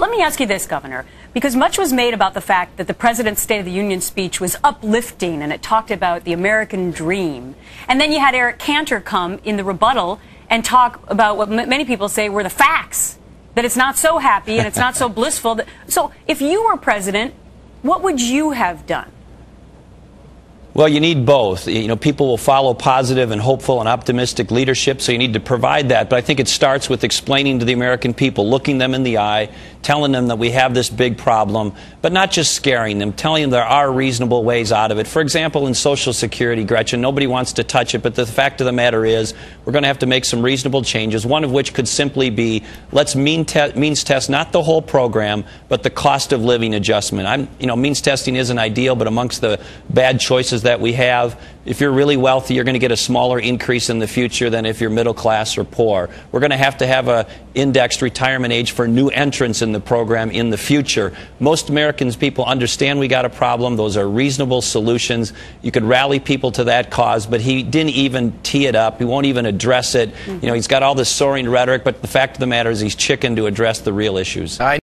let me ask you this, Governor, because much was made about the fact that the President's State of the Union speech was uplifting and it talked about the American dream. And then you had Eric Cantor come in the rebuttal and talk about what many people say were the facts, that it's not so happy and it's not so blissful. So if you were president, what would you have done? Well, you need both. You know, people will follow positive and hopeful and optimistic leadership, so you need to provide that. But I think it starts with explaining to the American people, looking them in the eye, telling them that we have this big problem, but not just scaring them, telling them there are reasonable ways out of it. For example, in Social Security, Gretchen, nobody wants to touch it, but the fact of the matter is we're going to have to make some reasonable changes, one of which could simply be let's means test not the whole program, but the cost of living adjustment. Means testing isn't ideal, but amongst the bad choices that we have, if you're really wealthy, you're going to get a smaller increase in the future than if you're middle class or poor. We're going to have a indexed retirement age for new entrants in the program in the future. Most Americans, people understand we got a problem. Those are reasonable solutions. You could rally people to that cause, but he didn't even tee it up. He won't even address it. You know, he's got all this soaring rhetoric, but the fact of the matter is he's chicken to address the real issues.